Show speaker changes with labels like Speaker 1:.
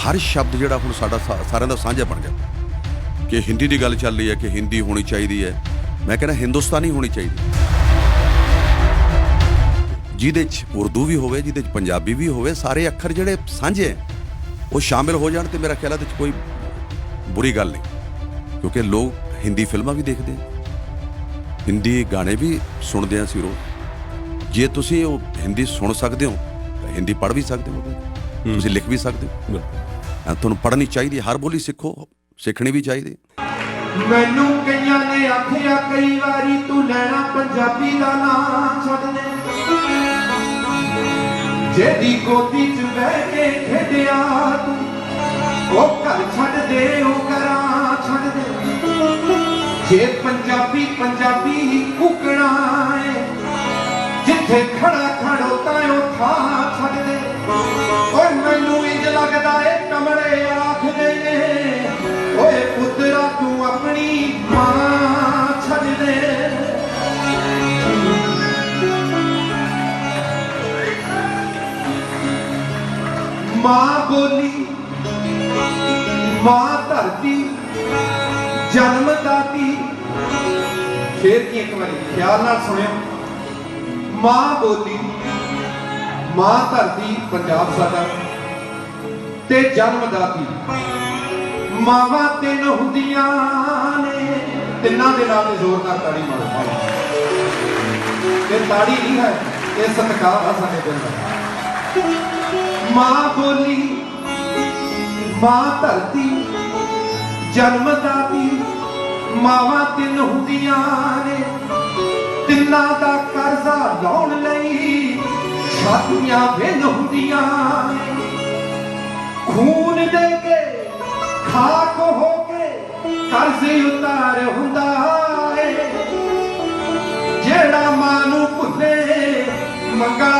Speaker 1: हर शब्द जिहड़ा हुण साडा सारिਆਂ ਦਾ ਸਾਂਝਾ बन गया कि हिंदी की गल चल रही है कि हिंदी होनी चाहिए है। मैं कहना हिंदुस्तानी होनी चाहिए, जिहदे च उर्दू भी होवे, जिहदे च पंजाबी भी होवे, सारे अखर जिहड़े साਂਝੇ हैं वो शामिल हो जाण ते मेरा ख्याल है कोई बुरी गल नहीं, क्योंकि लोग हिंदी फिल्मां भी देखते हैं, हिंदी गाने भी सुनते हैं असीं रोज़। जे तुसीं वो हिंदी सुन सकते हो, हिंदी पढ़ भी सकते हो, तुसीं लिख भी सकते हो। तुहानूं पढ़नी चाहिए, हर बोली सिखो, सिखनी भी चाहिए।
Speaker 2: मैनू कईयां ने आखिया कई वारी तू लैना पंजाबी दा नाम छड्ड दे, जेदी गोदी च बह के खेडिया तू ओ घर छड्ड दे, ओ घरां छड्ड दे। जे पंजाबी पंजाबी ही कुकड़ा है, जिथे खड़ा खड़ोता ओ था छड्ड दे। ओए मैनू इंज लगदा ए कमरे आखदे ने, ओए पुत्रा तू अपनी मां छड्ड दे। मां बोली मां धरती जन्मदाती, फिर की एक बार ख्याल नाल सुनियो। मां बोली मां धरती पंजाब साडा ते जन्मदाती, मावां तिन हुंदियां ने, तिन्नां दे नाल जोरदार ताड़ी मारो। ये ताड़ी नहीं है, ये सत्कार है साडे दिल दा। मां बोली मां धरती जन्मदाती, मावां तिन हुंदियां ने, तिन्नां दा करजा लाउण लई छातियां भिन्न हुंदियां ने। खून दे के खाक हो के कर्ज उतार हुंदा है, जेड़ा मां नूं भुल्ले मंगला